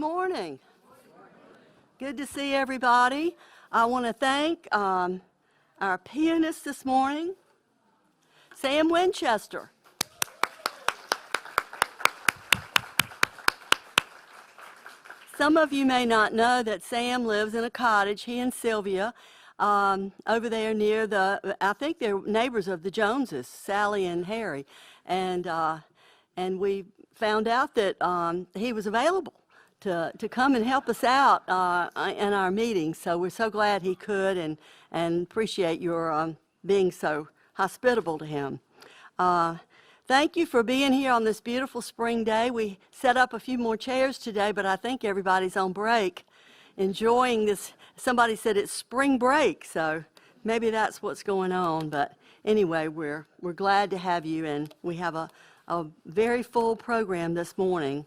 morning. Good to see everybody. I want to thank our pianist this morning, Sam Winchester. Some of you may not know that Sam lives in a cottage, he and Sylvia, over there near I think they're neighbors of the Joneses, Sally and Harry. And we found out that he was available to come and help us out in our meeting. So we're so glad he could and appreciate your being so hospitable to him. Thank you for being here on this beautiful spring day. We set up a few more chairs today, but I think everybody's on break, enjoying this. Somebody said it's spring break, so maybe that's what's going on. But anyway, we're glad to have you, and we have a very full program this morning.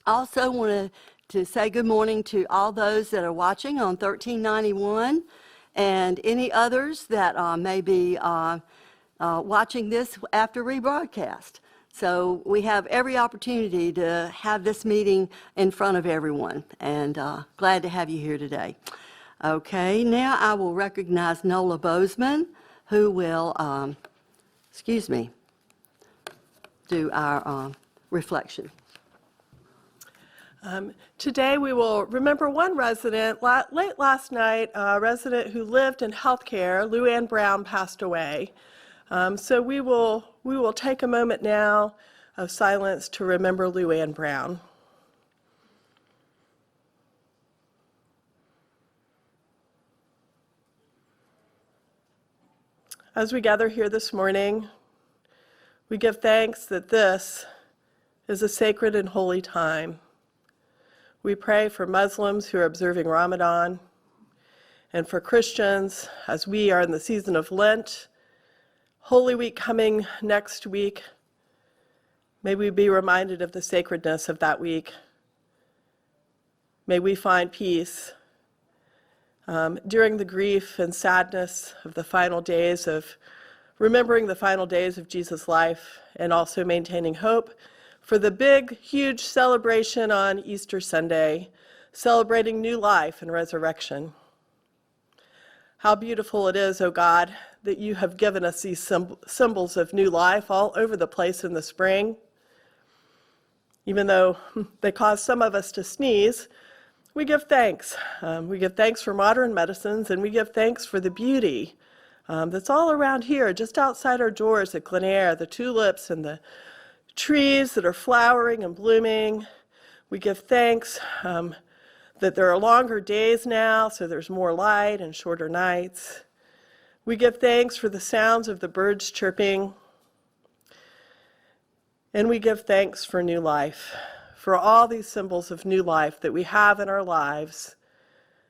Also wanted to say good morning to all those that are watching on 1391 and any others that may be watching this after rebroadcast. So we have every opportunity to have this meeting in front of everyone, and glad to have you here today. Okay, now I will recognize Nola Bozeman, who will, do our reflection. Today we will remember one resident. Late last night, a resident who lived in healthcare, Lou Ann Brown, passed away. So we will take a moment now of silence to remember Lou Ann Brown. As we gather here this morning, we give thanks that this is a sacred and holy time. We pray for Muslims who are observing Ramadan, and for Christians as we are in the season of Lent, Holy Week coming next week. May we be reminded of the sacredness of that week. May we find peace during the grief and sadness of the final days of remembering the final days of Jesus' life, and also maintaining hope for the big, huge celebration on Easter Sunday, celebrating new life and resurrection. How beautiful it is, O God, that you have given us these symbols of new life all over the place in the spring. Even though they cause some of us to sneeze, we give thanks. We give thanks for modern medicines, and we give thanks for the beauty that's all around here, just outside our doors at Glen Eyre, the tulips and the trees that are flowering and blooming. We give thanks that there are longer days now, so there's more light and shorter nights. We give thanks for the sounds of the birds chirping. And we give thanks for new life, for all these symbols of new life that we have in our lives,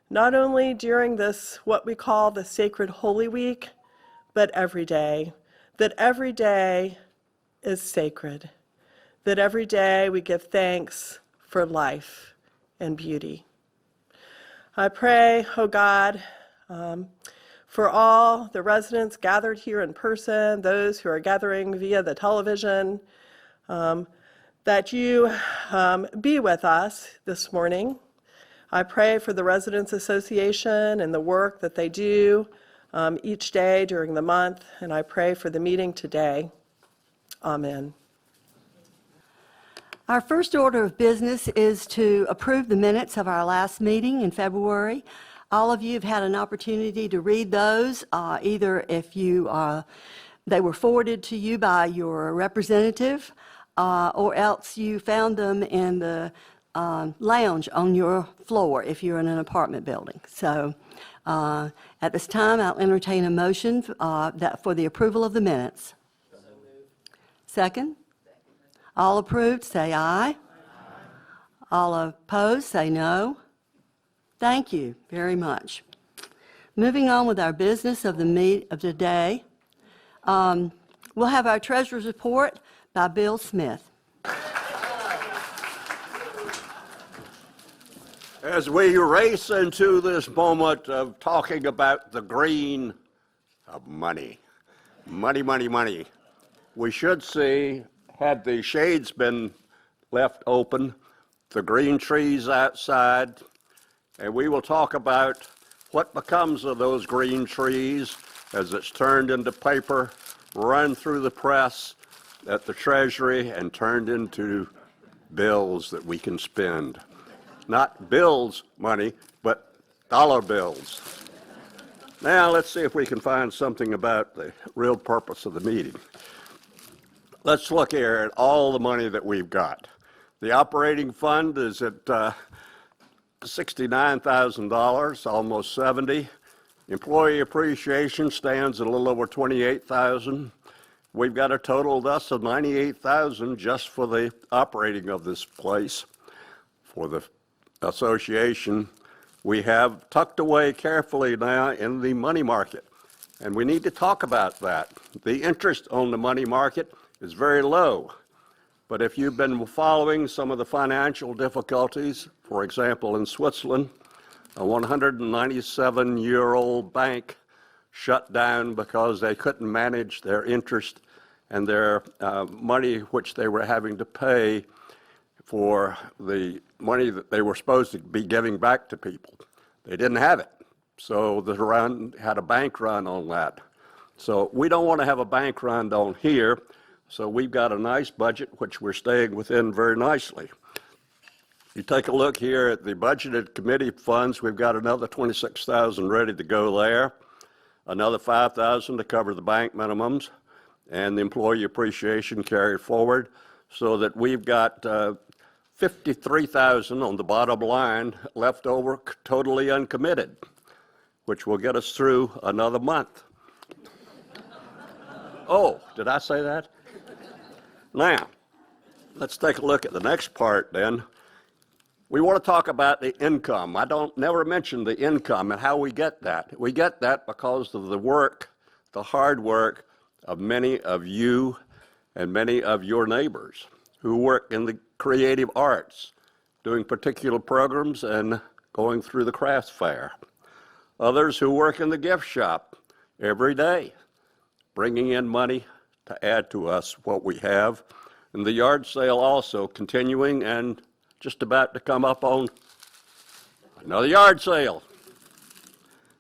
not only during this, what we call the sacred Holy Week, but every day, that every day is sacred, that every day we give thanks for life and beauty. I pray, oh God, for all the residents gathered here in person, those who are gathering via the television, that you be with us this morning. I pray for the Residents Association and the work that they do each day during the month, and I pray for the meeting today. Amen. Our first order of business is to approve the minutes of our last meeting in February. All of you have had an opportunity to read those, either if they were forwarded to you by your representative, or else you found them in the lounge on your floor if you're in an apartment building. So at this time, I'll entertain a motion for the approval of the minutes. Second? All approved, say aye. All opposed, say no. Thank you very much. Moving on with our business of the day, we'll have our treasurer's report by Bill Smith. As we race into this moment of talking about the green of money, we should see, had the shades been left open, the green trees outside, and we will talk about what becomes of those green trees as it's turned into paper, run through the press at the Treasury, and turned into bills that we can spend. Not bills money, but dollar bills. Now let's see if we can find something about the real purpose of the meeting. Let's look here at all the money that we've got. The operating fund is at $69,000, almost 70. Employee appreciation stands at a little over 28,000. We've got a total thus of 98,000 just for the operating of this place. For the association, we have tucked away carefully now in the money market, and we need to talk about that. The interest on the money market is very low, but if you've been following some of the financial difficulties, for example, in Switzerland, a 197-year-old bank shut down because they couldn't manage their interest and their money which they were having to pay for the money that they were supposed to be giving back to people. They didn't have it. So the run had a bank run on that. So we don't want to have a bank run on here. So we've got a nice budget, which we're staying within very nicely. You take a look here at the budgeted committee funds, we've got another 26,000 ready to go there, another 5,000 to cover the bank minimums, and the employee appreciation carried forward, so that we've got 53,000 on the bottom line left over totally uncommitted, which will get us through another month. Oh, did I say that? Now, let's take a look at the next part then. We want to talk about the income. I never mention the income and how we get that. We get that because of the work, the hard work of many of you and many of your neighbors who work in the creative arts, doing particular programs and going through the crafts fair. Others who work in the gift shop every day, bringing in money to add to us what we have. And the yard sale also continuing and just about to come up on another yard sale.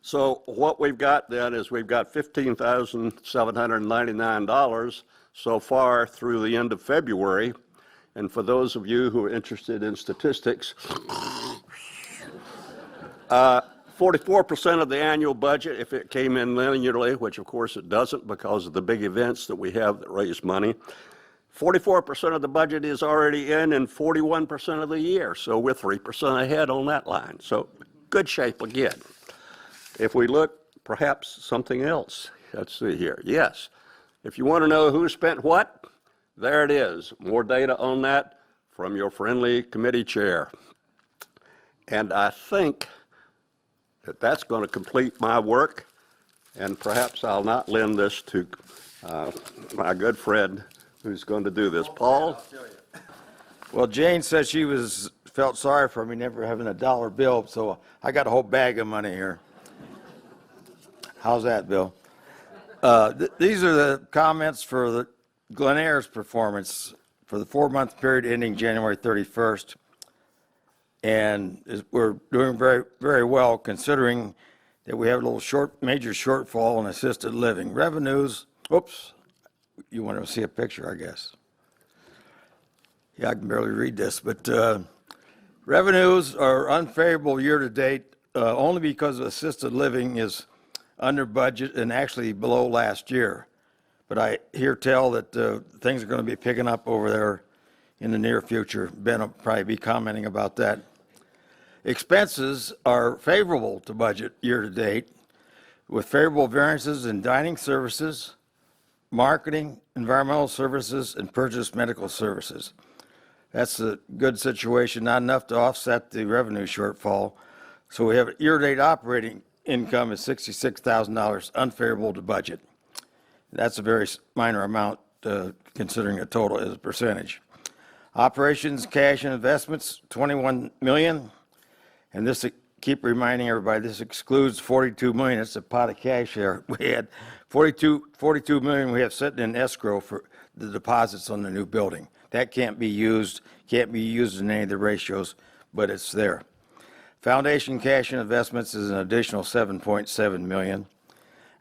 So what we've got then is we've got $15,799 so far through the end of February. And for those of you who are interested in statistics, 44% of the annual budget, if it came in linearly, which of course it doesn't because of the big events that we have that raise money, 44% of the budget is already in and 41% of the year. So we're 3% ahead on that line. So good shape again. If we look, perhaps something else. Let's see here. Yes. If you want to know who spent what, there it is. More data on that from your friendly committee chair. And I think that that's going to complete my work, and perhaps I'll not lend this to my good friend who's going to do this. Paul? Well, Jane said she felt sorry for me never having a dollar bill, so I got a whole bag of money here. How's that, Bill? These are the comments for the Glen Ayers performance for the 4-month period ending January 31st. And we're doing very, very well considering that we have a little major shortfall in assisted living. Revenues, oops, you want to see a picture, I guess. Yeah, I can barely read this, but revenues are unfavorable year to date only because assisted living is under budget and actually below last year. But I hear tell that things are going to be picking up over there in the near future. Ben will probably be commenting about that. Expenses are favorable to budget year to date, with favorable variances in dining services, marketing, environmental services, and purchased medical services. That's a good situation, not enough to offset the revenue shortfall. So we have year-to-date operating income is $66,000 unfavorable to budget. That's a very minor amount considering the total as a percentage. Operations, cash, and investments, $21 million. And this, keep reminding everybody, this excludes $42 million. It's a pot of cash there. We had $42 million we have sitting in escrow the deposits on the new building. That can't be used in any of the ratios, but it's there. Foundation cash and investments is an additional $7.7 million.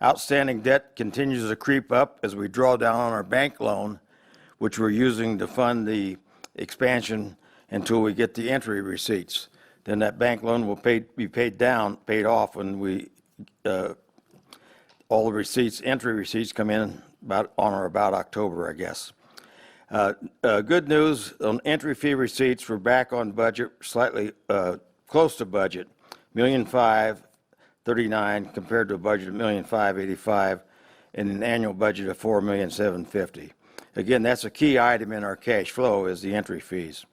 Outstanding debt continues to creep up as we draw down on our bank loan, which we're using to fund the expansion until we get the entry receipts. Then that bank loan will be paid off when we, all the receipts, entry receipts come in on or about October, I guess. Good news on entry fee receipts, we're back on budget, slightly close to budget, $1,539,000 compared to a budget of $1,585,000 and an annual budget of $4,750,000. Again, that's a key item in our cash flow is the entry fees.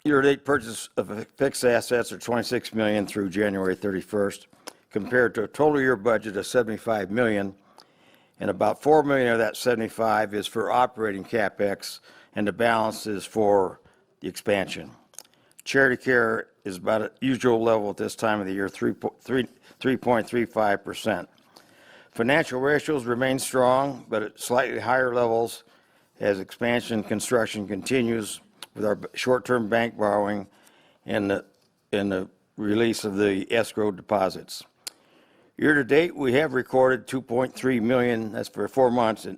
Year-to-date purchase of fixed assets are $26 million through January 31st, compared to a total year budget of $75 million, and about $4 million of that $75 is for operating CapEx, and the balance is for the expansion. Charity care is about at usual level at this time of the year, 3.35%. Financial ratios remain strong, but at slightly higher levels as expansion construction continues with our short-term bank borrowing and the release of the escrow deposits. Year-to-date, we have recorded $2.3 million, that's for 4 months, in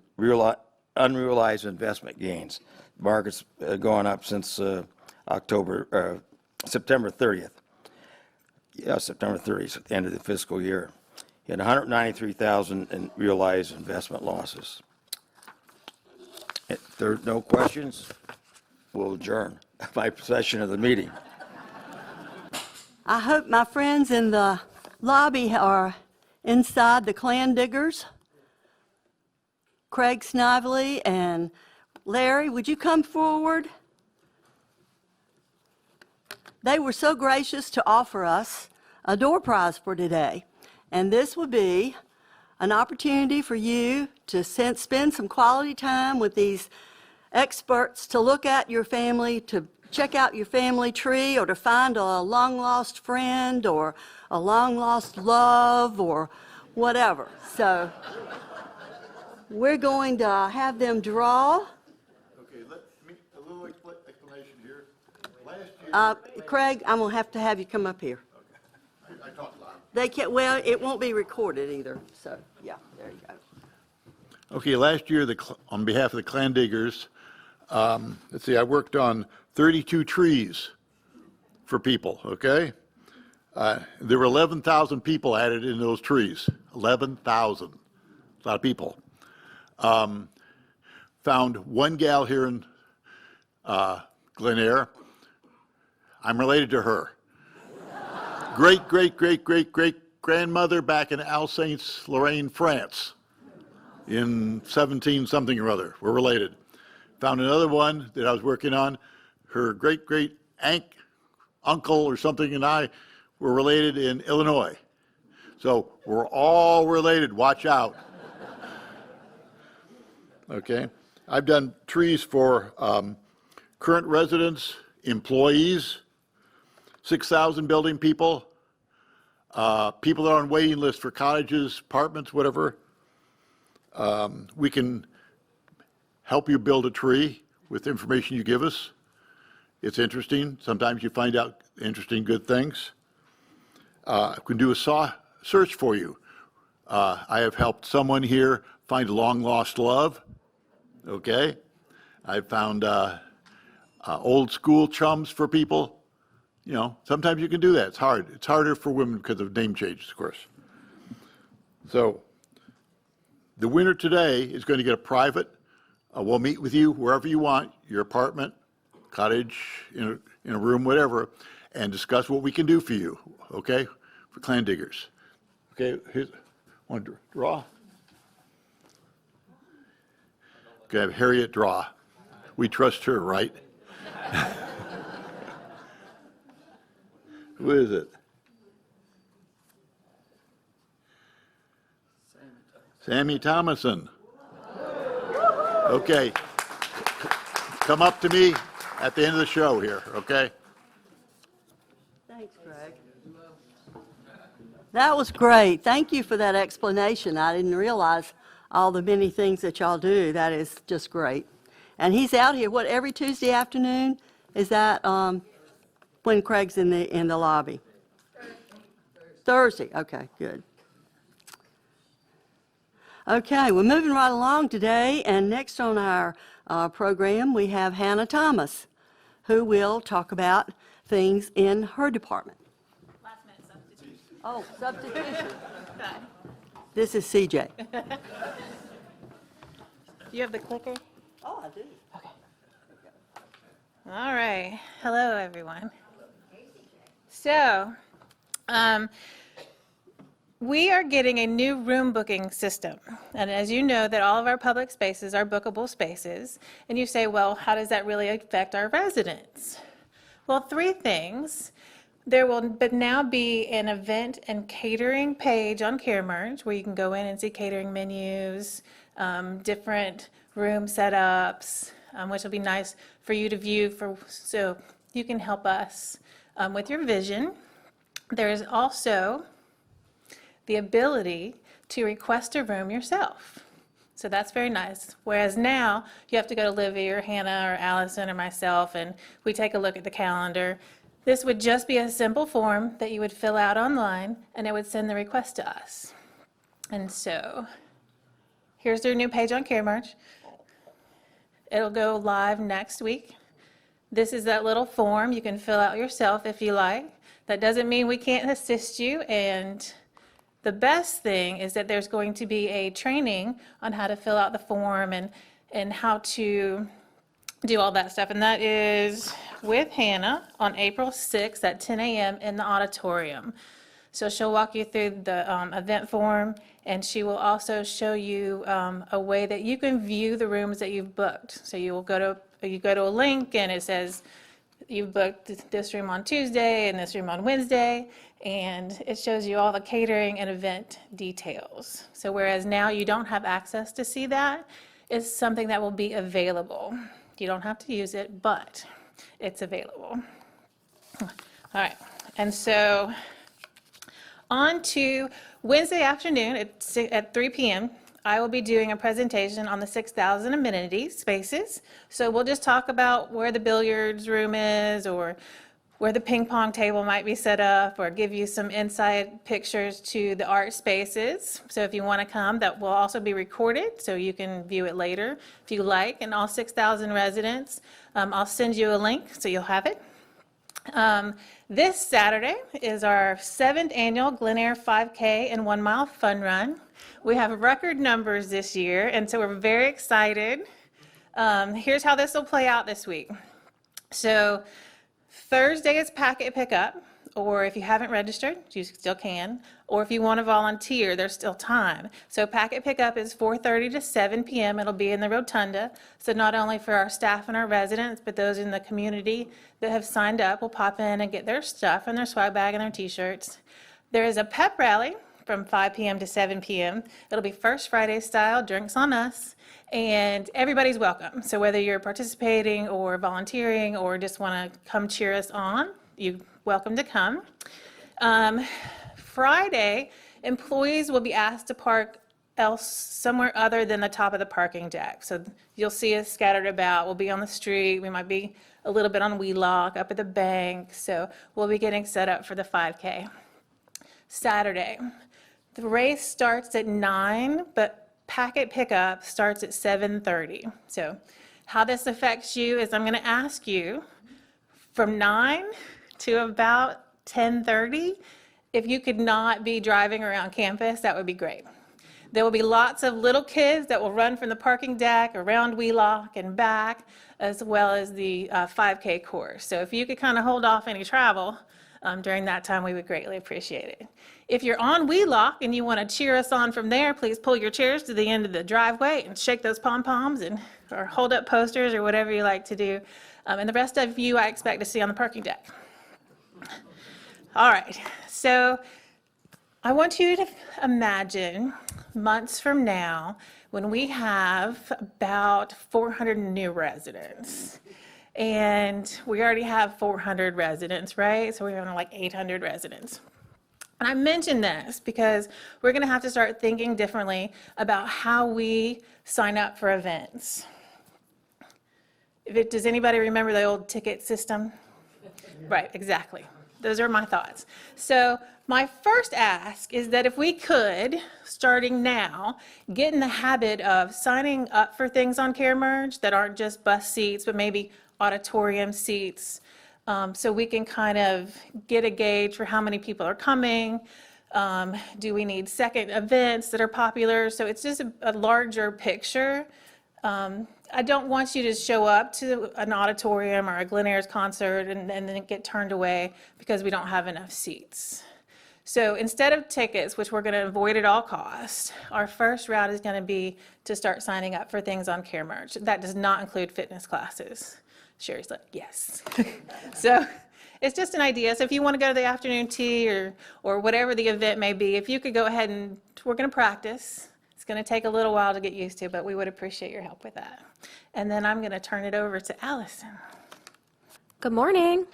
unrealized investment gains. The market's gone up since September 30th. Yeah, September 30th, the end of the fiscal year. And $193,000 in realized investment losses. If there are no questions, we'll adjourn my session of the meeting. I hope my friends in the lobby are inside the Clan Diggers. Craig Snively and Larry, would you come forward? They were so gracious to offer us a door prize for today. And this would be an opportunity for you to spend some quality time with these experts to look at your family, to check out your family tree, or to find a long-lost friend or a long-lost love or whatever. So we're going to have them draw. Okay, let me, a little explanation here. Last year, Craig, I'm going to have you come up here. I talked loud. They can't, well, it won't be recorded either, so, yeah, there you go. Okay, last year, on behalf of the Clan Diggers, let's see, I worked on 32 trees for people, okay? There were 11,000 people added in those trees, 11,000, a lot of people. Found one gal here in Glen Eyre. I'm related to her. Great-great-great-great-great-grandmother back in Alsace-Lorraine, France in 17-something or other. We're related. Found another one that I was working on. Her great-great-uncle or something and I were related in Illinois. So we're all related. Watch out. Okay. I've done trees for current residents, employees, 6,000 building people, people that are on waiting lists for cottages, apartments, whatever. We can help you build a tree with information you give us. It's interesting. Sometimes you find out interesting, good things. We can do a search for you. I have helped someone here find a long-lost love. Okay. I found old school chums for people. You know, sometimes you can do that. It's hard. It's harder for women because of name changes, of course. So the winner today is going to get a private. We'll meet with you wherever you want, your apartment, cottage, in a room, whatever, and discuss what we can do for you, okay, for Clan Diggers. Okay, here's, want to draw? Okay, have Harriet draw. We trust her, right? Who is it? Sammy Thomason. Okay. Come up to me at the end of the show here, okay? Thanks, Greg. That was great. Thank you for that explanation. I didn't realize all the many things that y'all do. That is just great. And he's out here, what, every Tuesday afternoon? Is that when Craig's in the lobby? Thursday, okay, good. Okay, we're moving right along today, and next on our program, we have Hannah Thomas, who will talk about things in her department. Last minute substitution. Oh, substitution. This is CJ. You have the clicker? Oh, I do. All right. Hello, everyone. So, we are getting a new room booking system. And as you know, that all of our public spaces are bookable spaces. And you say, well, how does that really affect our residents? Well, three things. There will but now be an event and catering page on CareMerge where you can go in and see catering menus, different room setups, which will be nice for you to view so you can help us with your vision. There is also the ability to request a room yourself. So that's very nice. Whereas now, you have to go to Livy or Hannah or Allison or myself, and we take a look at the calendar. This would just be a simple form that you would fill out online, and it would send the request to us. And so, here's their new page on CareMerge. It'll go live next week. This is that little form you can fill out yourself if you like. That doesn't mean we can't assist you, and the best thing is that there's going to be a training on how to fill out the form and how to do all that stuff. And that is with Hannah on April 6th at 10 a.m. in the auditorium. So she'll walk you through the event form, and she will also show you a way that you can view the rooms that you've booked. So you go to a link, and it says you've booked this room on Tuesday and this room on Wednesday, and it shows you all the catering and event details. So whereas now you don't have access to see that, it's something that will be available. You don't have to use it, but it's available. All right, and so on to Wednesday afternoon at 3 p.m., I will be doing a presentation on the 6,000 amenity spaces. So we'll just talk about where the billiards room is, or where the ping pong table might be set up, or give you some inside pictures to the art spaces. So if you want to come, that will also be recorded, so you can view it later if you like. And all 6,000 residents, I'll send you a link so you'll have it. This Saturday is our 7th annual Glen Air 5K and 1 mile fun run. We have record numbers this year, and so we're very excited. Here's how this will play out this week. So Thursday is packet pickup, or if you haven't registered, you still can, or if you want to volunteer, there's still time. So packet pickup is 4:30 to 7 p.m. It'll be in the rotunda. So not only for our staff and our residents, but those in the community that have signed up will pop in and get their stuff and their swag bag and their t-shirts. There is a pep rally from 5 p.m. to 7 p.m. It'll be First Friday style, drinks on us, and everybody's welcome. So whether you're participating or volunteering or just want to come cheer us on, you're welcome to come. Friday, employees will be asked to park somewhere other than the top of the parking deck. So you'll see us scattered about. We'll be on the street. We might be a little bit on Wheelock, up at the bank. So we'll be getting set up for the 5K. Saturday, the race starts at 9, but packet pickup starts at 7:30. So how this affects you is I'm going to ask you from 9 to about 10:30, if you could not be driving around campus, that would be great. There will be lots of little kids that will run from the parking deck around Wheelock and back, as well as the 5K course. So if you could kind of hold off any travel during that time, we would greatly appreciate it. If you're on Wheelock and you want to cheer us on from there, please pull your chairs to the end of the driveway and shake those pom-poms or hold up posters or whatever you like to do. And the rest of you I expect to see on the parking deck. All right, so I want you to imagine months from now when we have about 400 new residents. And we already have 400 residents, right? So we're on like 800 residents. And I mention this because we're going to have to start thinking differently about how we sign up for events. Does anybody remember the old ticket system? Right, exactly. Those are my thoughts. So my first ask is that if we could, starting now, get in the habit of signing up for things on CareMerge that aren't just bus seats, but maybe auditorium seats, so we can kind of get a gauge for how many people are coming. Do we need second events that are popular? So it's just a larger picture. I don't want you to show up to an auditorium or a Glen Ayers concert and then get turned away because we don't have enough seats. So instead of tickets, which we're going to avoid at all costs, our first route is going to be to start signing up for things on CareMerge. That does not include fitness classes. Sherry's like, yes. So it's just an idea. So if you want to go to the afternoon tea or whatever the event may be, if you could go ahead and, we're going to practice. It's going to take a little while to get used to, but we would appreciate your help with that. And then I'm going to turn it over to Allison. Good morning.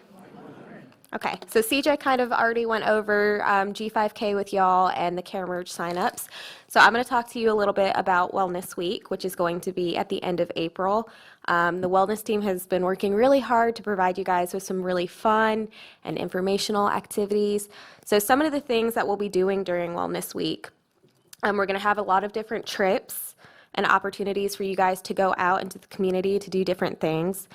Okay, so CJ kind of already went over G5K with y'all and the CareMerge signups. So I'm going to talk to you a little bit about Wellness Week, which is going to be at the end of April. The wellness team has been working really hard to provide you guys with some really fun and informational activities. So some of the things that we'll be doing during Wellness Week, we're going to have a lot of different trips and opportunities for you guys to go out into the community to do different things.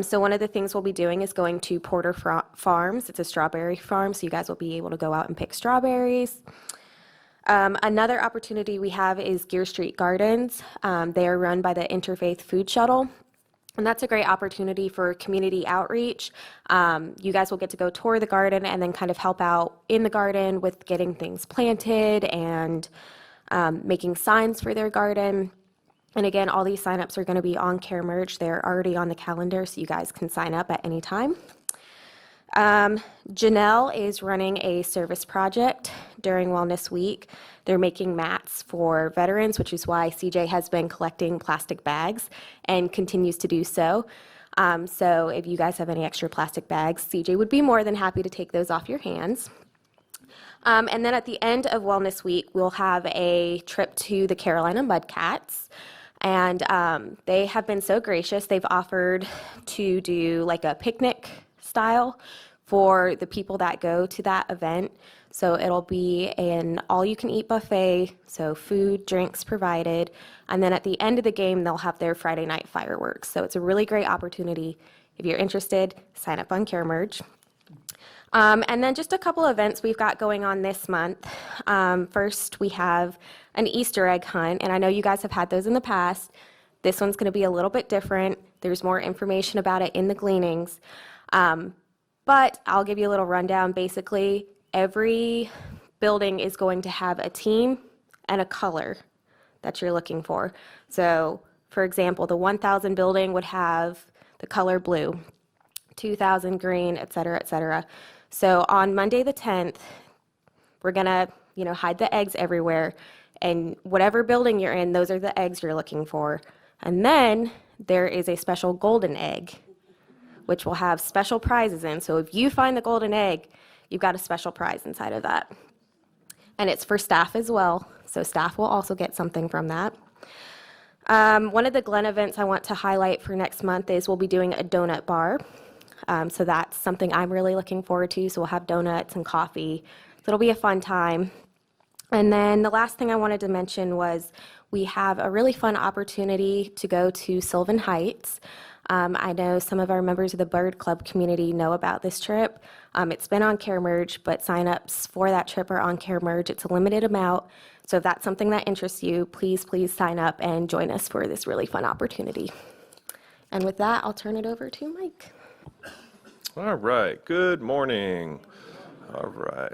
So one of the things we'll be doing is going to Porter Farms. It's a strawberry farm, so you guys will be able to go out and pick strawberries. Another opportunity we have is Gear Street Gardens. They are run by the Interfaith Food Shuttle, and that's a great opportunity for community outreach. You guys will get to go tour the garden and then kind of help out in the garden with getting things planted and making signs for their garden. And again, all these signups are going to be on CareMerge. They're already on the calendar, so you guys can sign up at any time. Janelle is running a service project during Wellness Week. They're making mats for veterans, which is why CJ has been collecting plastic bags and continues to do so. So if you guys have any extra plastic bags, CJ would be more than happy to take those off your hands. And then at the end of Wellness Week, we'll have a trip to the Carolina Mudcats. And they have been so gracious. They've offered to do like a picnic style for the people that go to that event. So it'll be an all-you-can-eat buffet, so food, drinks provided. And then at the end of the game, they'll have their Friday night fireworks. So it's a really great opportunity. If you're interested, sign up on CareMerge. And then just a couple events we've got going on this month. First, we have an Easter egg hunt, and I know you guys have had those in the past. This one's going to be a little bit different. There's more information about it in the gleanings. But I'll give you a little rundown. Basically, every building is going to have a team and a color that you're looking for. So, for example, the 1,000 building would have the color blue, 2,000 green, et cetera, et cetera. So on Monday the 10th, we're gonna, hide the eggs everywhere, and whatever building you're in, those are the eggs you're looking for. And then there is a special golden egg, which will have special prizes in. So if you find the golden egg, you've got a special prize inside of that. And it's for staff as well, so staff will also get something from that. One of the Glen events I want to highlight for next month is we'll be doing a donut bar. So that's something I'm really looking forward to. So we'll have donuts and coffee. So it'll be a fun time. And then the last thing I wanted to mention was we have a really fun opportunity to go to Sylvan Heights. I know some of our members of the Bird Club community know about this trip. It's been on CareMerge, but signups for that trip are on CareMerge. It's a limited amount. So if that's something that interests you, please sign up and join us for this really fun opportunity. And with that, I'll turn it over to Mike. All right, good morning. All right.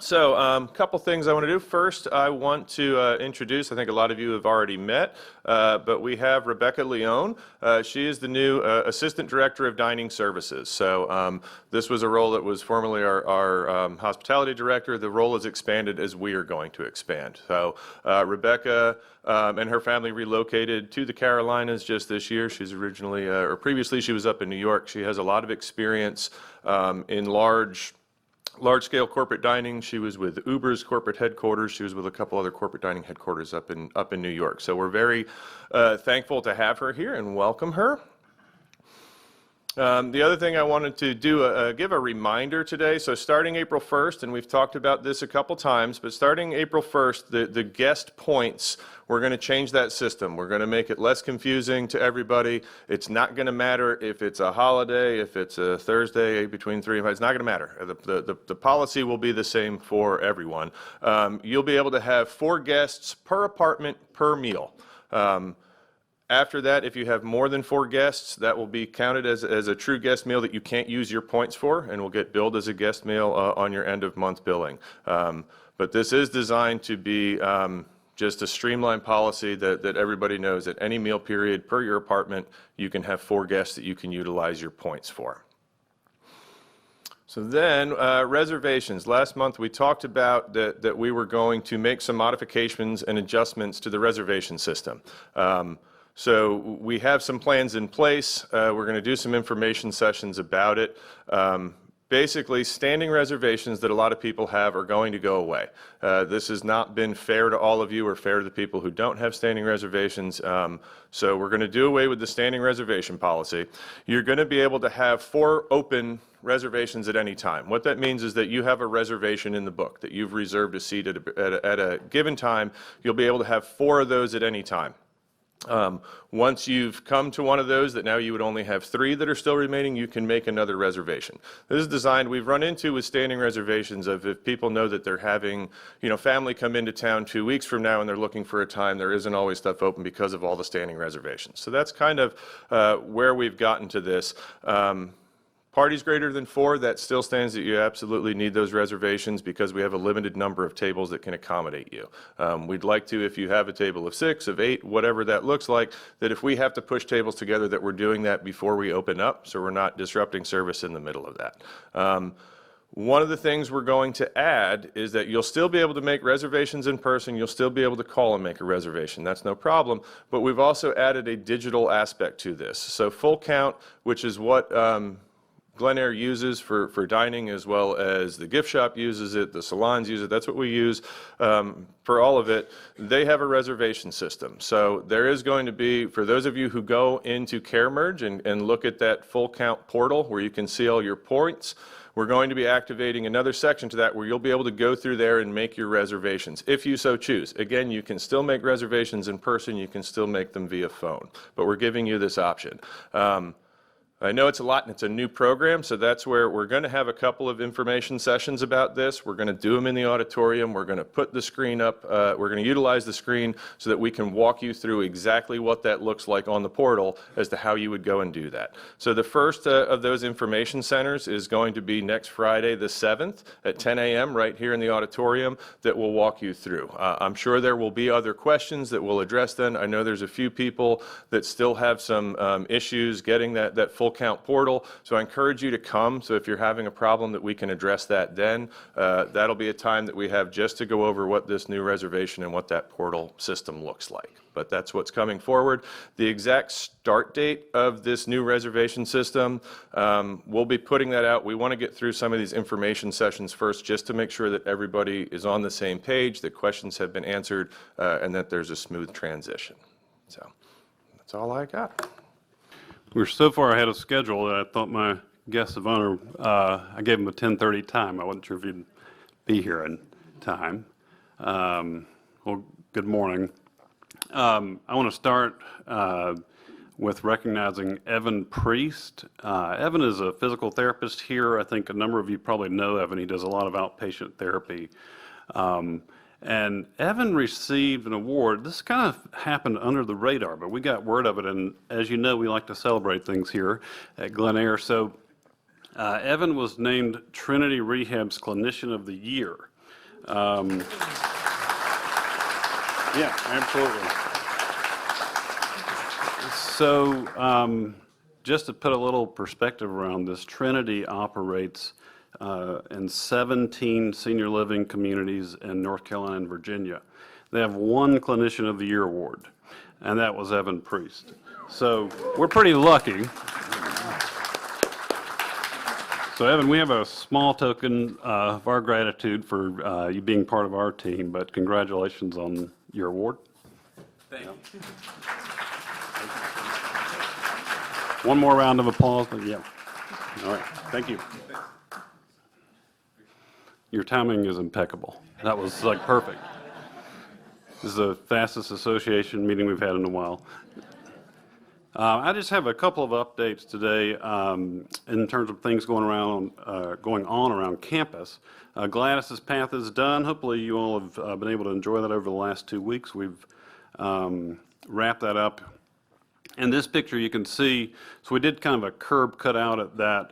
So a couple things I want to do. First, I want to introduce, I think a lot of you have already met, but we have Rebecca Leone. She is the new Assistant Director of Dining Services. So this was a role that was formerly our Hospitality Director. The role is expanded as we are going to expand. So Rebecca and her family relocated to the Carolinas just this year. She's originally, or previously she was up in New York. She has a lot of experience in large-scale corporate dining. She was with Uber's corporate headquarters. She was with a couple other corporate dining headquarters up in New York. So we're very thankful to have her here and welcome her. The other thing I wanted to do, give a reminder today. So starting April 1st, and we've talked about this a couple times, but starting April 1st, the guest points, we're going to change that system. We're going to make it less confusing to everybody. It's not going to matter if it's a holiday, if it's a Thursday between 3 and 5. It's not going to matter. The policy will be the same for everyone. You'll be able to have 4 guests per apartment per meal. After that, if you have more than 4 guests, that will be counted as a true guest meal that you can't use your points for and will get billed as a guest meal on your end of month billing. But this is designed to be just a streamlined policy that everybody knows at any meal period per your apartment, you can have 4 guests that you can utilize your points for. So then, reservations. Last month, we talked about that we were going to make some modifications and adjustments to the reservation system. So we have some plans in place. We're going to do some information sessions about it. Basically, standing reservations that a lot of people have are going to go away. This has not been fair to all of you or fair to the people who don't have standing reservations. So we're going to do away with the standing reservation policy. You're going to be able to have 4 open reservations at any time. What that means is that you have a reservation in the book, that you've reserved a seat at a given time. You'll be able to have 4 of those at any time. Once you've come to one of those that now you would only have 3 that are still remaining, you can make another reservation. This is designed, we've run into with standing reservations of if people know that they're having, family come into town 2 weeks from now and they're looking for a time, there isn't always stuff open because of all the standing reservations. So that's kind of where we've gotten to this. Parties greater than 4, that still stands that you absolutely need those reservations because we have a limited number of tables that can accommodate you. We'd like to, if you have a table of 6, of 8, whatever that looks like, that if we have to push tables together that we're doing that before we open up so we're not disrupting service in the middle of that. One of the things we're going to add is that you'll still be able to make reservations in person. You'll still be able to call and make a reservation. That's no problem. But we've also added a digital aspect to this. So full count, which is what Glen Air uses for dining, as well as the gift shop uses it, the salons use it. That's what we use for all of it. They have a reservation system. So there is going to be, for those of you who go into CareMerge and look at that full count portal where you can see all your points, we're going to be activating another section to that where you'll be able to go through there and make your reservations, if you so choose. Again, you can still make reservations in person. You can still make them via phone. But we're giving you this option. I know it's a lot and it's a new program, so that's where we're going to have a couple of information sessions about this. We're going to do them in the auditorium. We're going to put the screen up. We're going to utilize the screen so that we can walk you through exactly what that looks like on the portal as to how you would go and do that. So the first of those information centers is going to be next Friday, the 7th at 10 a.m. right here in the auditorium that will walk you through. I'm sure there will be other questions that we'll address then. I know there's a few people that still have some issues getting that full count portal, so I encourage you to come. So if you're having a problem, that we can address that then. That'll be a time that we have just to go over what this new reservation and what that portal system looks like. But that's what's coming forward. The exact start date of this new reservation system, we'll be putting that out. We want to get through some of these information sessions first just to make sure that everybody is on the same page, that questions have been answered, and that there's a smooth transition. So that's all I got. We're so far ahead of schedule that I thought my guest of honor, I gave him a 10:30 time. I wasn't sure if he'd be here in time. Well, good morning. I want to start with recognizing Evan Priest. Evan is a physical therapist here. I think a number of you probably know Evan. He does a lot of outpatient therapy. And Evan received an award. This kind of happened under the radar, but we got word of it. And as you know, we like to celebrate things here at Glen Air. So Evan was named Trinity Rehab's Clinician of the Year. Yeah, absolutely. So just to put a little perspective around this, Trinity operates in 17 senior living communities in North Carolina and Virginia. They have one Clinician of the Year award, and that was Evan Priest. So we're pretty lucky. So Evan, we have a small token of our gratitude for you being part of our team, but congratulations on your award. Thank you. One more round of applause, but yeah. All right, thank you. Your timing is impeccable. That was like perfect. This is the fastest association meeting we've had in a while. I just have a couple of updates today in terms of things going on around campus. Gladys's Path is done. Hopefully you all have been able to enjoy that over the last 2 weeks. We've wrapped that up. In this picture you can see, so we did kind of a curb cut out at that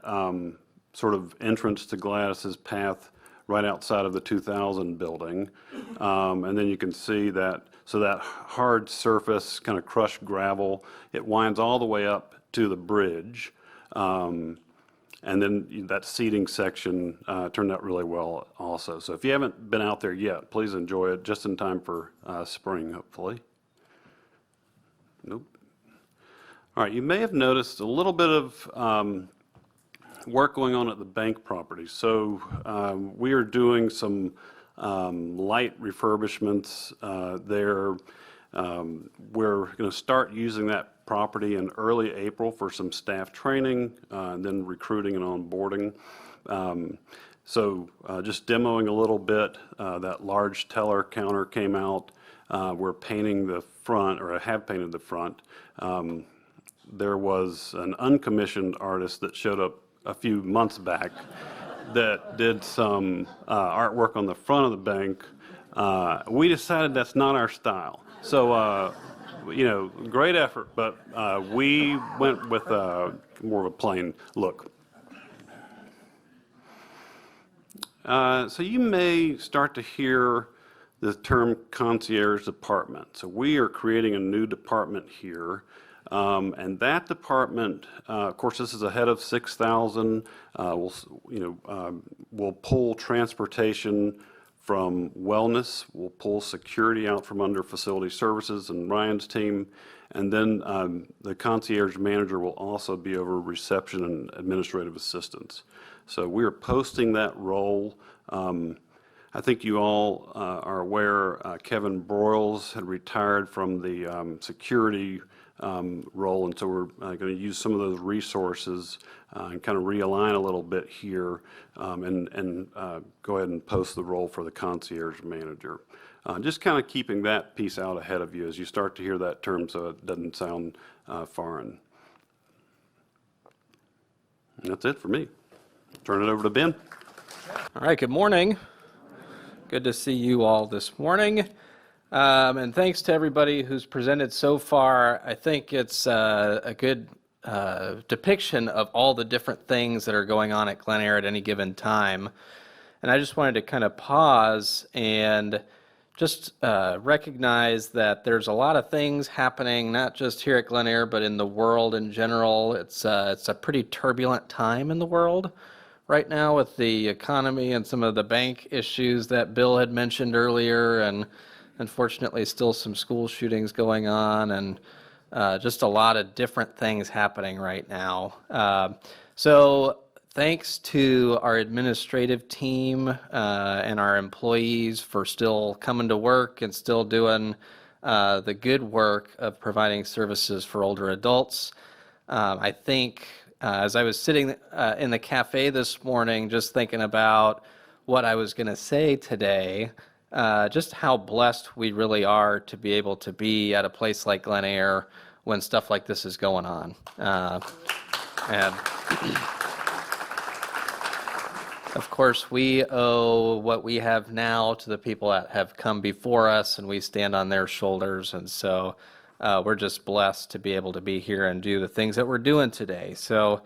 sort of entrance to Gladys's Path right outside of the 2000 building. And then you can see that, so that hard surface, kind of crushed gravel, it winds all the way up to the bridge. And then that seating section turned out really well also. So if you haven't been out there yet, please enjoy it, just in time for spring, hopefully. Nope. All right, you may have noticed a little bit of work going on at the bank property. So we are doing some light refurbishments there. We're going to start using that property in early April for some staff training, and then recruiting and onboarding. So just demoing a little bit, that large teller counter came out. We're painting the front, or I have painted the front. There was an uncommissioned artist that showed up a few months back that did some artwork on the front of the bank. We decided that's not our style. So, you know, great effort, but we went with more of a plain look. So you may start to hear the term concierge department. So we are creating a new department here. And that department, of course, this is a head of 6,000. We'll pull transportation from wellness. We'll pull security out from under facility services and Ryan's team. And then the concierge manager will also be over reception and administrative assistance. So we are posting that role. I think you all are aware Kevin Broyles had retired from the security role, and so we're going to use some of those resources and kind of realign a little bit here, and go ahead and post the role for the concierge manager. Just kind of keeping that piece out ahead of you as you start to hear that term, so it doesn't sound foreign. And that's it for me. Turn it over to Ben. All right, good morning. Good to see you all this morning. And thanks to everybody who's presented so far. I think it's a good depiction of all the different things that are going on at Glen Eyre at any given time. And I just wanted to kind of pause and just recognize that there's a lot of things happening, not just here at Glen Eyre, but in the world in general. It's a pretty turbulent time in the world right now with the economy and some of the bank issues that Bill had mentioned earlier, and unfortunately still some school shootings going on, and just a lot of different things happening right now. So thanks to our administrative team and our employees for still coming to work and still doing the good work of providing services for older adults. I think as I was sitting in the cafe this morning just thinking about what I was going to say today, just how blessed we really are to be able to be at a place like Glen Eyre when stuff like this is going on. And of course, we owe what we have now to the people that have come before us, and we stand on their shoulders. And so we're just blessed to be able to be here and do the things that we're doing today. So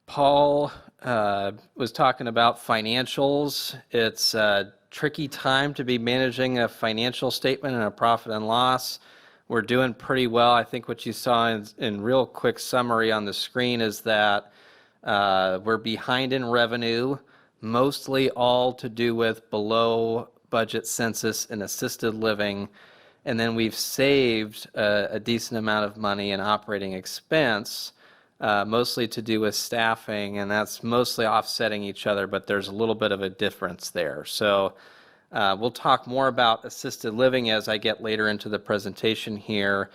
Paul was talking about financials. It's a tricky time to be managing a financial statement and a profit and loss. We're doing pretty well. I think what you saw in real quick summary on the screen is that we're behind in revenue, mostly all to do with below budget census and assisted living. And then we've saved a decent amount of money in operating expense, mostly to do with staffing, and that's mostly offsetting each other, but there's a little bit of a difference there. So we'll talk more about assisted living as I get later into the presentation here.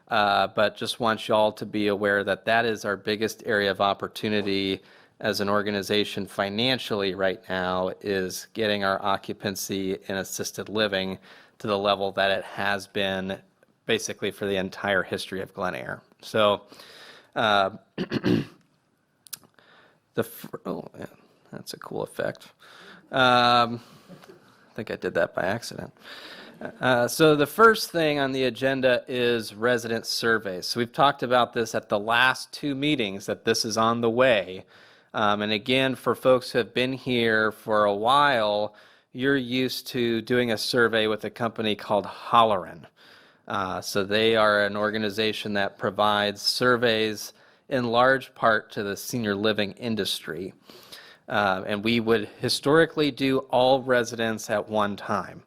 but just want y'all to be aware that that is our biggest area of opportunity as an organization financially right now, is getting our occupancy in assisted living to the level that it has been basically for the entire history of Glen Eyre. So oh, yeah, that's a cool effect. I think I did that by accident. So the first thing on the agenda is resident surveys. So we've talked about this at the last 2 meetings, that this is on the way. And again, for folks who have been here for a while, you're used to doing a survey with a company called Holleran. So they are an organization that provides surveys in large part to the senior living industry. And we would historically do all residents at one time,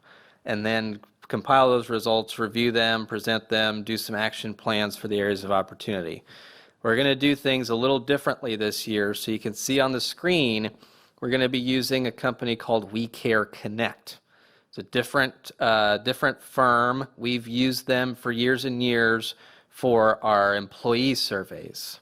and then compile those results, review them, present them, do some action plans for the areas of opportunity. We're going to do things a little differently this year. So you can see on the screen, we're going to be using a company called We Care Connect. It's a different firm. We've used them for years and years for our employee surveys.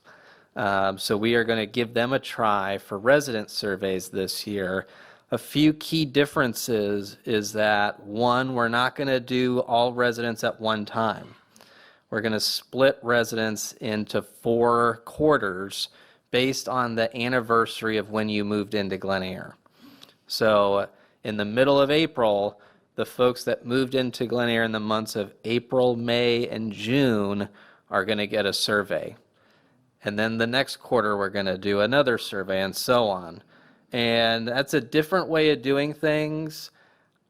So we are going to give them a try for resident surveys this year. A few key differences is that, one, we're not going to do all residents at one time. We're going to split residents into 4 quarters based on the anniversary of when you moved into Glen Eyre. So in the middle of April, the folks that moved into Glen Eyre in the months of April, May, and June are going to get a survey. And then the next quarter, we're going to do another survey, and so on. And that's a different way of doing things.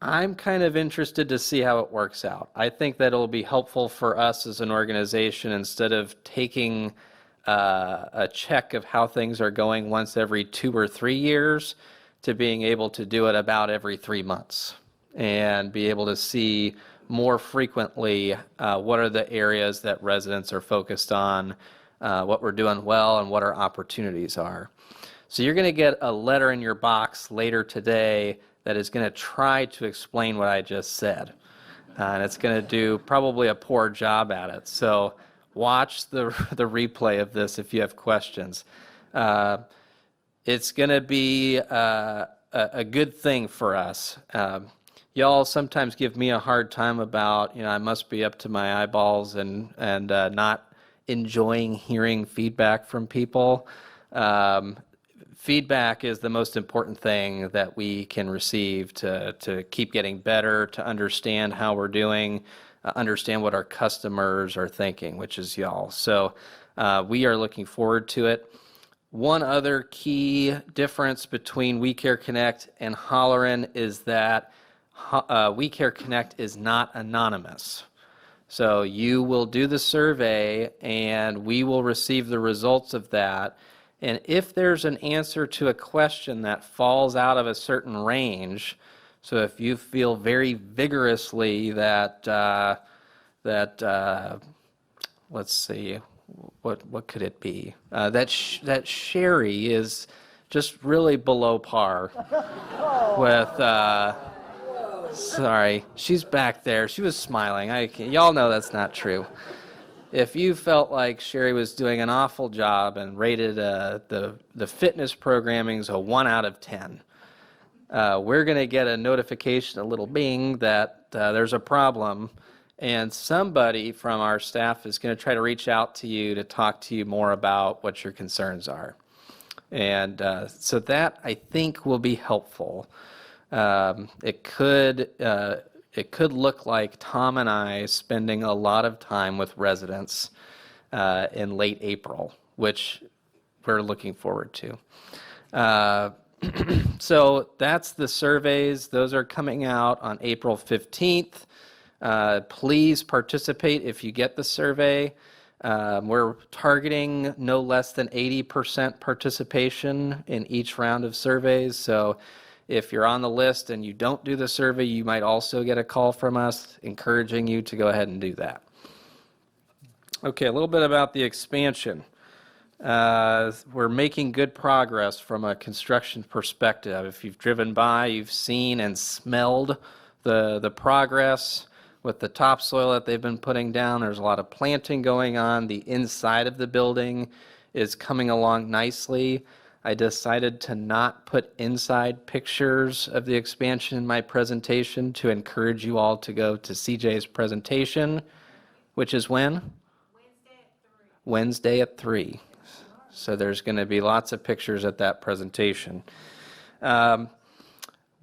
I'm kind of interested to see how it works out. I think that it'll be helpful for us as an organization, instead of taking a check of how things are going once every 2 or 3 years, to being able to do it about every 3 months and be able to see more frequently what are the areas that residents are focused on, what we're doing well, and what our opportunities are. So you're going to get a letter in your box later today that is going to try to explain what I just said. And it's going to do probably a poor job at it. So watch the replay of this if you have questions. It's going to be a good thing for us. Y'all sometimes give me a hard time about, I must be up to my eyeballs and not enjoying hearing feedback from people. Feedback is the most important thing that we can receive to keep getting better, to understand how we're doing, understand what our customers are thinking, which is y'all. So we are looking forward to it. One other key difference between We Care Connect and Holleran is that We Care Connect is not anonymous. So you will do the survey and we will receive the results of that. And if there's an answer to a question that falls out of a certain range, so if you feel very vigorously that, let's see, what could it be? That Sherry is just really below par with, sorry, she's back there. She was smiling. Y'all know that's not true. If you felt like Sherry was doing an awful job and rated the fitness programming's a 1 out of 10, we're going to get a notification, a little bing, that there's a problem, and somebody from our staff is going to try to reach out to you to talk to you more about what your concerns are. And so that, I think, will be helpful. It could look like Tom and I spending a lot of time with residents in late April, which we're looking forward to. So that's the surveys. Those are coming out on April 15th. Please participate if you get the survey. We're targeting no less than 80% participation in each round of surveys. So if you're on the list and you don't do the survey, you might also get a call from us encouraging you to go ahead and do that. Okay, a little bit about the expansion. We're making good progress from a construction perspective. If you've driven by, you've seen and smelled the progress with the topsoil that they've been putting down. There's a lot of planting going on. The inside of the building is coming along nicely. I decided to not put inside pictures of the expansion in my presentation to encourage you all to go to CJ's presentation, which is when? Wednesday at 3. So there's going to be lots of pictures at that presentation.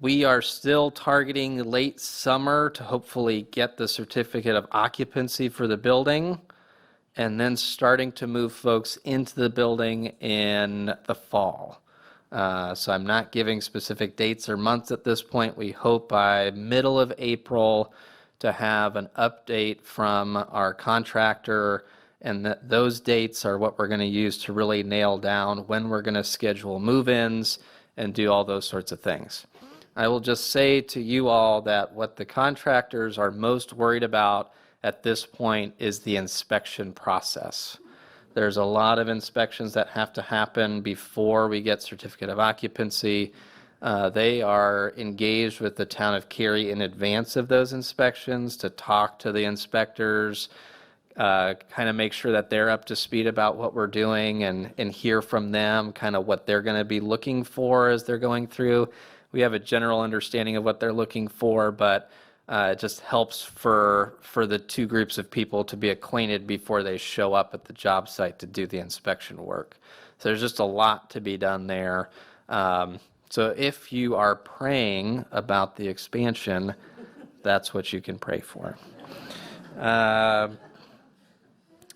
We are still targeting late summer to hopefully get the certificate of occupancy for the building, and then starting to move folks into the building in the fall. So I'm not giving specific dates or months at this point. We hope by middle of April to have an update from our contractor, and those dates are what we're going to use to really nail down when we're going to schedule move-ins and do all those sorts of things. I will just say to you all that what the contractors are most worried about at this point is the inspection process. There's a lot of inspections that have to happen before we get certificate of occupancy. They are engaged with the town of Cary in advance of those inspections to talk to the inspectors, kind of make sure that they're up to speed about what we're doing, and hear from them kind of what they're going to be looking for as they're going through. We have a general understanding of what they're looking for, but it just helps for the two groups of people to be acquainted before they show up at the job site to do the inspection work. So there's just a lot to be done there. So if you are praying about the expansion, that's what you can pray for.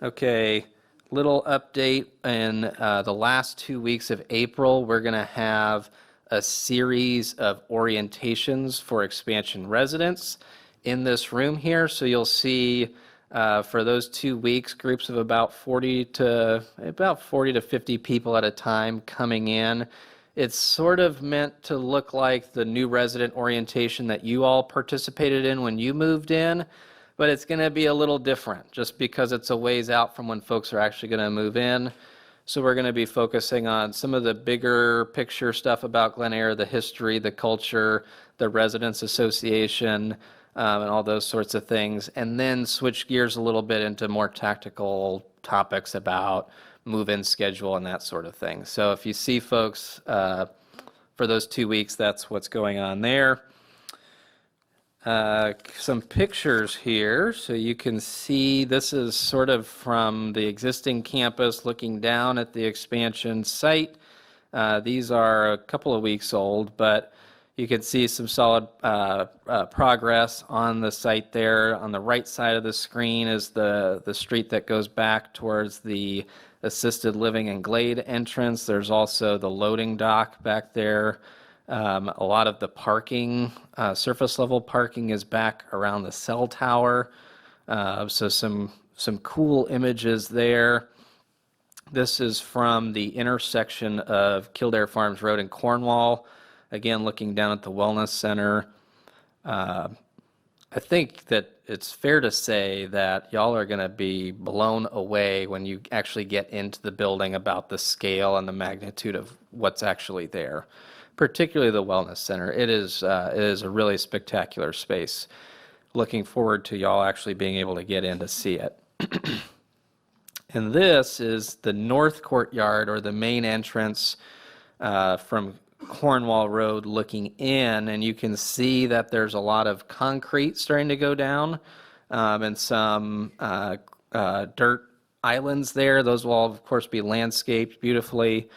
Okay, little update. In the last 2 weeks of April, we're going to have a series of orientations for expansion residents in this room here. So you'll see for those 2 weeks, groups of about 40 to 50 people at a time coming in. It's sort of meant to look like the new resident orientation that you all participated in when you moved in, but it's going to be a little different just because it's a ways out from when folks are actually going to move in. So we're going to be focusing on some of the bigger picture stuff about Glen Eyre, the history, the culture, the Residents Association, and all those sorts of things, and then switch gears a little bit into more tactical topics about move-in schedule and that sort of thing. So if you see folks for those 2 weeks, that's what's going on there. Some pictures here, so you can see this is sort of from the existing campus looking down at the expansion site. These are a couple of weeks old, but you can see some solid progress on the site there. On the right side of the screen is the street that goes back towards the assisted living and Glade entrance. There's also the loading dock back there. A lot of the parking, surface level parking, is back around the cell tower. So some cool images there. This is from the intersection of Kildare Farms Road and Cornwall. Again, looking down at the Wellness Center. I think that it's fair to say that y'all are going to be blown away when you actually get into the building about the scale and the magnitude of what's actually there. Particularly the Wellness Center. It is a really spectacular space. Looking forward to y'all actually being able to get in to see it. And this is the north courtyard, or the main entrance from Cornwall Road looking in, and you can see that there's a lot of concrete starting to go down and some dirt islands there. Those will all, of course, be landscaped beautifully.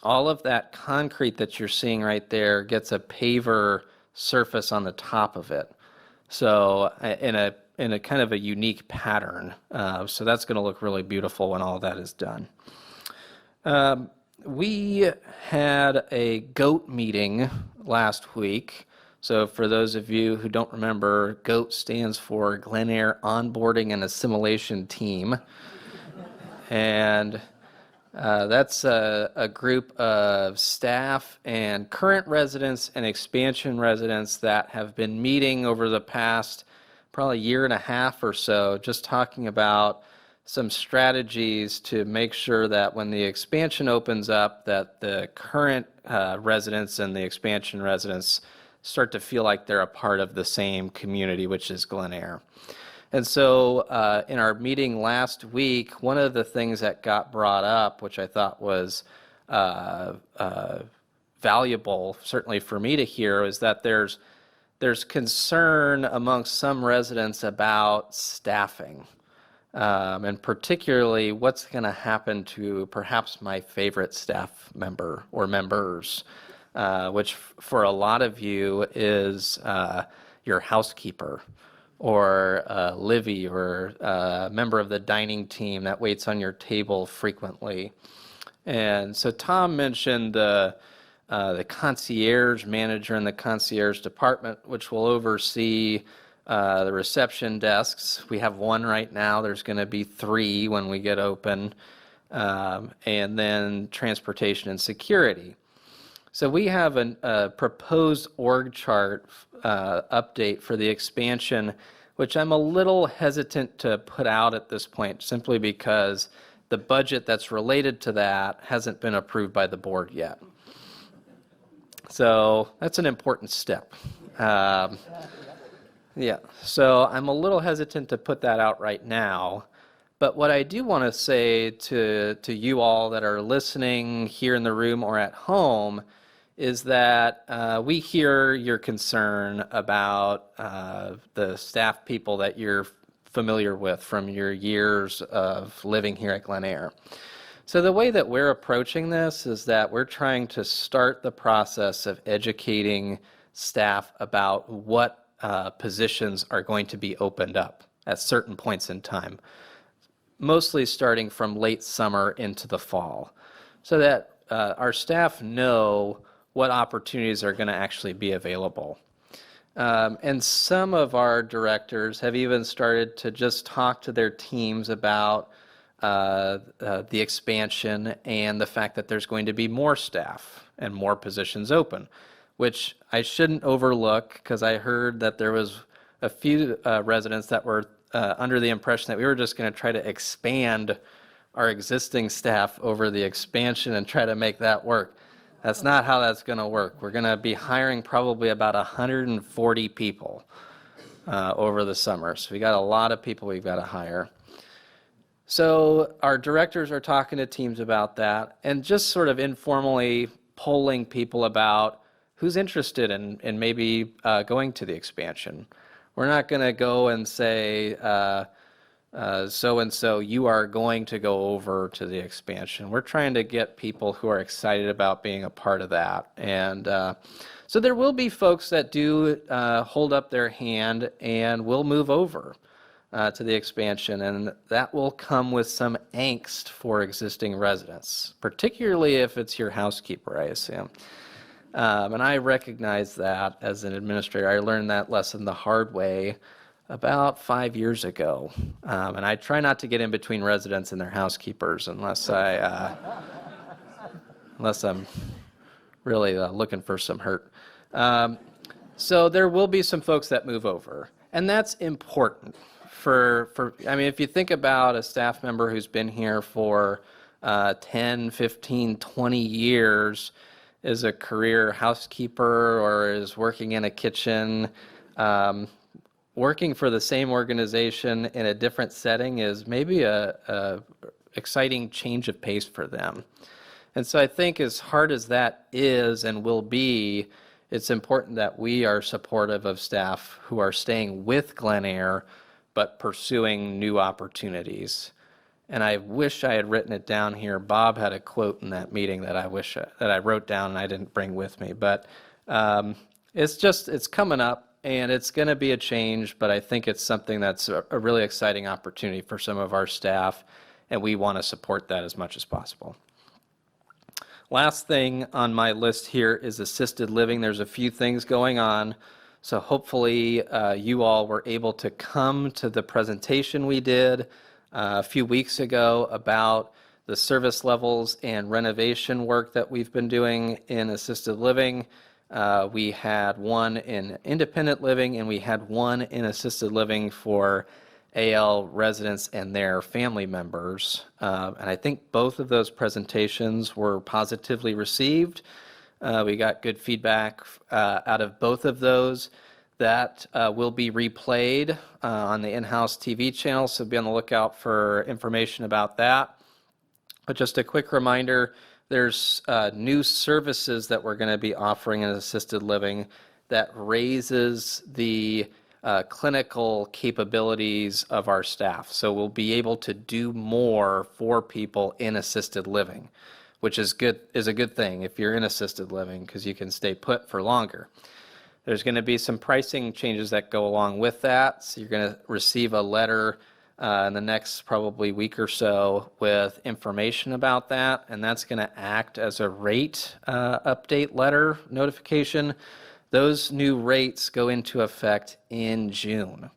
All of that concrete that you're seeing right there gets a paver surface on the top of it. So in a kind of a unique pattern. So that's going to look really beautiful when all that is done. We had a GOAT meeting last week. So for those of you who don't remember, GOAT stands for Glen Eyre Onboarding and Assimilation Team. And that's a group of staff and current residents and expansion residents that have been meeting over the past probably year and a half or so, just talking about some strategies to make sure that when the expansion opens up, that the current residents and the expansion residents start to feel like they're a part of the same community, which is Glen Eyre. And so in our meeting last week, one of the things that got brought up, which I thought was valuable, certainly for me to hear, is that there's concern amongst some residents about staffing, and particularly what's going to happen to perhaps my favorite staff member or members, which for a lot of you is your housekeeper, or Livy, or a member of the dining team that waits on your table frequently. And so Tom mentioned the concierge manager in the concierge department, which will oversee the reception desks. We have one right now. There's going to be 3 when we get open, and then transportation and security. So we have a proposed org chart update for the expansion, which I'm a little hesitant to put out at this point, simply because the budget that's related to that hasn't been approved by the board yet. So that's an important step. Yeah, so I'm a little hesitant to put that out right now. But what I do want to say to you all that are listening here in the room or at home is that we hear your concern about the staff people that you're familiar with from your years of living here at Glen Eyre. So the way that we're approaching this is that we're trying to start the process of educating staff about what positions are going to be opened up at certain points in time, mostly starting from late summer into the fall, so that our staff know what opportunities are going to actually be available. And some of our directors have even started to just talk to their teams about the expansion and the fact that there's going to be more staff and more positions open, which I shouldn't overlook, because I heard that there was a few residents that were under the impression that we were just going to try to expand our existing staff over the expansion and try to make that work. That's not how that's going to work. We're going to be hiring probably about 140 people over the summer. So we got a lot of people we've got to hire. So our directors are talking to teams about that and just sort of informally polling people about who's interested in maybe going to the expansion. We're not going to go and say, so-and-so, you are going to go over to the expansion. We're trying to get people who are excited about being a part of that. And so there will be folks that do hold up their hand and will move over to the expansion, and that will come with some angst for existing residents, particularly if it's your housekeeper, I assume. And I recognize that as an administrator. I learned that lesson the hard way about 5 years ago. And I try not to get in between residents and their housekeepers unless I'm really looking for some hurt. So there will be some folks that move over, and that's important I mean, if you think about a staff member who's been here for 10, 15, 20 years, is a career housekeeper or is working in a kitchen, working for the same organization in a different setting is maybe a exciting change of pace for them. And so I think as hard as that is and will be, it's important that we are supportive of staff who are staying with Glen Eyre but pursuing new opportunities. And I wish I had written it down here. Bob had a quote in that meeting that I wrote down and I didn't bring with me. But it's coming up, and it's going to be a change, but I think it's something that's a really exciting opportunity for some of our staff, and we want to support that as much as possible. Last thing on my list here is assisted living. There's a few things going on. So hopefully you all were able to come to the presentation we did a few weeks ago about the service levels and renovation work that we've been doing in assisted living. We had one in independent living, and we had one in assisted living for AL residents and their family members. And I think both of those presentations were positively received. We got good feedback out of both of those. That will be replayed on the in-house TV channel, so be on the lookout for information about that. But just a quick reminder, there's new services that we're going to be offering in assisted living that raises the clinical capabilities of our staff. So we'll be able to do more for people in assisted living, which is a good thing if you're in assisted living, because you can stay put for longer. There's going to be some pricing changes that go along with that. So you're going to receive a letter in the next probably week or so with information about that, and that's going to act as a rate update letter notification. Those new rates go into effect in June.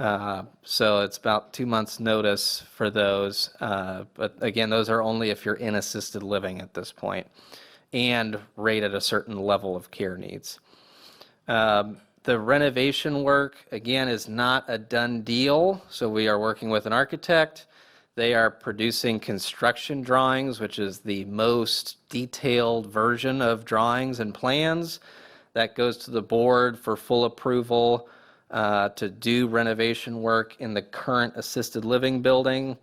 So it's about 2 months notice for those. But again, those are only if you're in assisted living at this point and rate at a certain level of care needs. The renovation work, again, is not a done deal. So we are working with an architect. They are producing construction drawings, which is the most detailed version of drawings and plans. That goes to the board for full approval to do renovation work in the current assisted living building.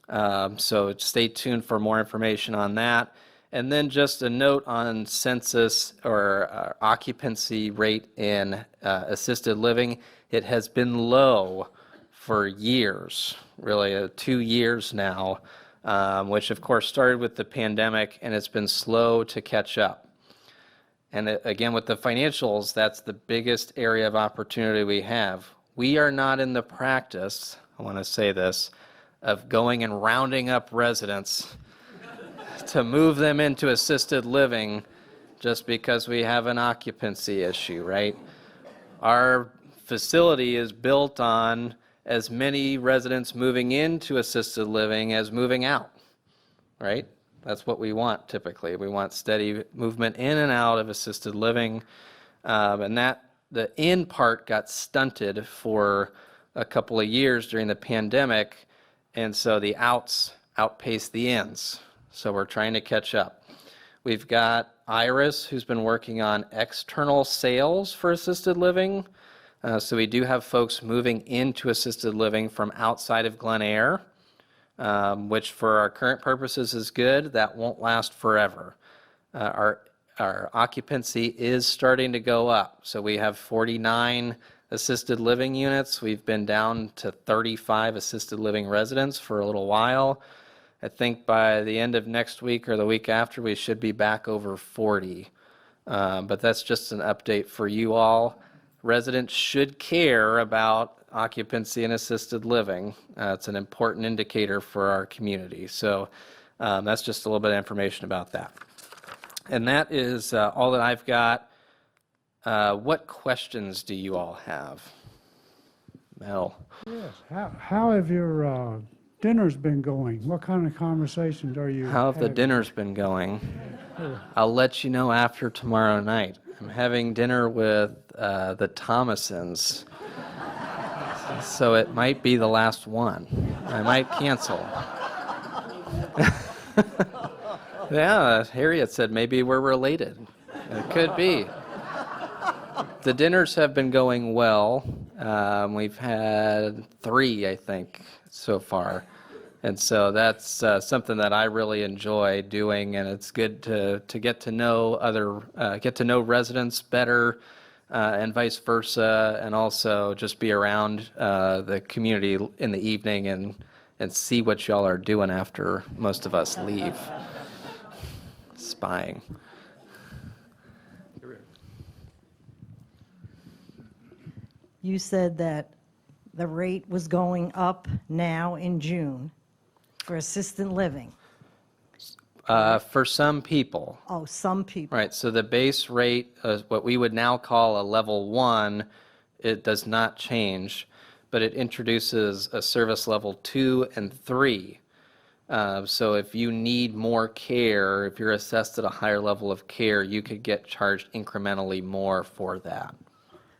So stay tuned for more information on that. And then just a note on census or occupancy rate in assisted living. It has been low for years, really 2 years now, which of course started with the pandemic, and it's been slow to catch up. And again, with the financials, that's the biggest area of opportunity we have. We are not in the practice, I want to say this, of going and rounding up residents to move them into assisted living just because we have an occupancy issue, right? Our facility is built on as many residents moving into assisted living as moving out, right? That's what we want typically. We want steady movement in and out of assisted living. And that the in part got stunted for a couple of years during the pandemic. And so the outs outpaced the ins. So we're trying to catch up. We've got Iris, who's been working on external sales for assisted living. So we do have folks moving into assisted living from outside of Glen Eyre, which for our current purposes is good. That won't last forever. Our occupancy is starting to go up. So we have 49 assisted living units. We've been down to 35 assisted living residents for a little while. I think by the end of next week or the week after, we should be back over 40. But that's just an update for you all. Residents should care about occupancy in assisted living. It's an important indicator for our community. So that's just a little bit of information about that. And that is all that I've got. What questions do you all have? Mel? Yes. How have your dinners been going? What kind of conversations are you How have the having? dinners been going? I'll let you know after tomorrow night. I'm having dinner with the Thomasons, so it might be the last one. I might cancel. Yeah, Harriet said maybe we're related. It could be. The dinners have been going well. We've had 3, I think, so far. And so that's something that I really enjoy doing, and it's good to get to know get to know residents better, and vice versa, and also just be around the community in the evening and see what y'all are doing after most of us leave. Spying. You said that the rate was going up now in June for assisted living. For some people. Oh, some people. Right, so the base rate, what we would now call a level 1, it does not change, but it introduces a service level 2 and 3. So if you need more care, if you're assessed at a higher level of care, you could get charged incrementally more for that.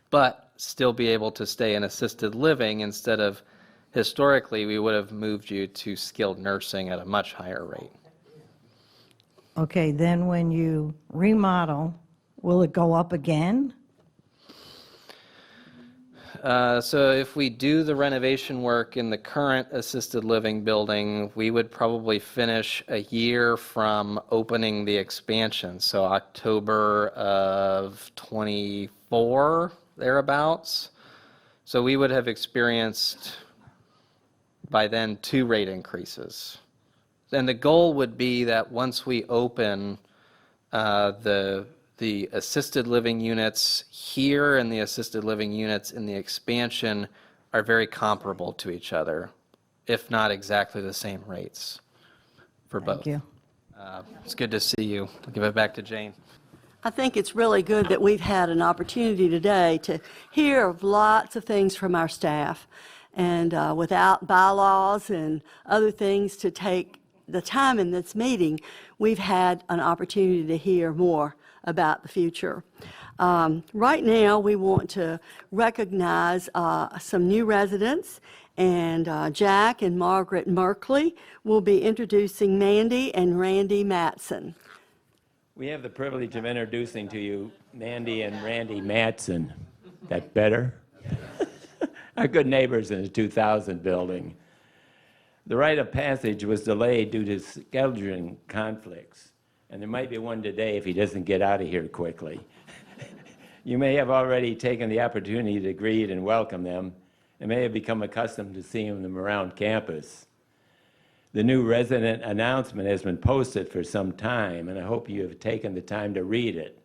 But still be able to stay in assisted living instead of, historically, we would have moved you to skilled nursing at a much higher rate. Okay, then when you remodel, will it go up again? So if we do the renovation work in the current assisted living building, we would probably finish a year from opening the expansion, so October of '24, thereabouts. So we would have experienced by then 2 rate increases. And the goal would be that once we open the assisted living units here and the assisted living units in the expansion are very comparable to each other, if not exactly the same rates for both. Thank you. It's good to see you. I'll give it back to Jane. I think it's really good that we've had an opportunity today to hear of lots of things from our staff. And without bylaws and other things to take the time in this meeting, we've had an opportunity to hear more about the future. Right now, we want to recognize some new residents, and Jack and Margaret Merkley will be introducing Mandy and Randy Matson. We have the privilege of introducing to you Mandy and Randy Matson. That better? Our good neighbors in the 2000 building. The rite of passage was delayed due to scheduling conflicts, and there might be one today if he doesn't get out of here quickly. You may have already taken the opportunity to greet and welcome them, and may have become accustomed to seeing them around campus. The new resident announcement has been posted for some time, and I hope you have taken the time to read it.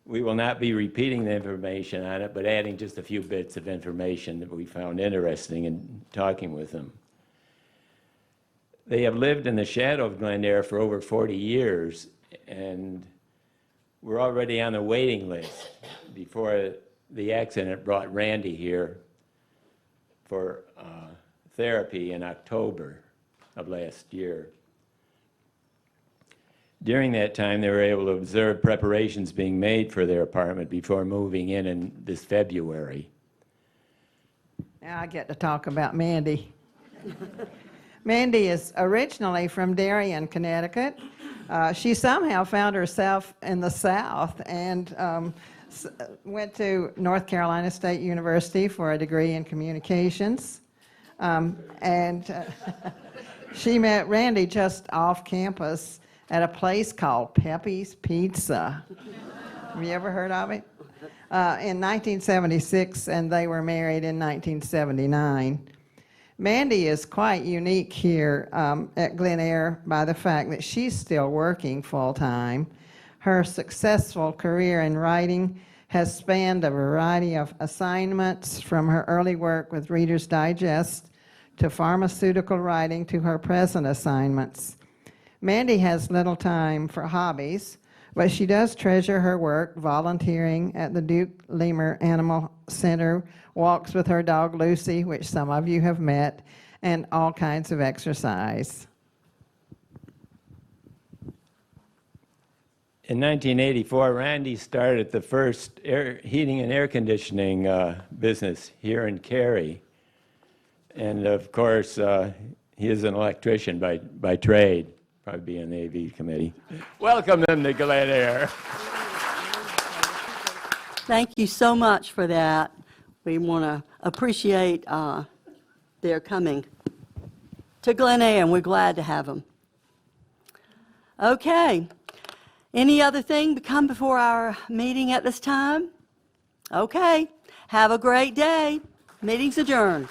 We will not be repeating the information on it, but adding just a few bits of information that we found interesting in talking with them. They have lived in the shadow of Glen Eyre for over 40 years, and we're already on the waiting list. Before the accident brought Randy here for therapy in October of last year. During that time, they were able to observe preparations being made for their apartment before moving in this February. Now I get to talk about Mandy. Mandy is originally from Darien, Connecticut. She somehow found herself in the South and went to North Carolina State University for a degree in communications. She met Randy just off campus at a place called Pepe's Pizza. Have you ever heard of it? In 1976, and they were married in 1979. Mandy is quite unique here at Glen Eyre by the fact that she's still working full-time. Her successful career in writing has spanned a variety of assignments, from her early work with Reader's Digest to pharmaceutical writing to her present assignments. Mandy has little time for hobbies, but she does treasure her work, volunteering at the Duke Lemur Animal Center, walks with her dog Lucy, which some of you have met, and all kinds of exercise. In 1984, Randy started the first heating and air conditioning business here in Cary. And of course, he is an electrician by trade, probably be in the AV committee. Welcome them to Glen Eyre. Thank you so much for that. We want to appreciate their coming to Glen Eyre, and we're glad to have them. Okay. Any other thing to come before our meeting at this time? Okay. Have a great day. Meeting's adjourned.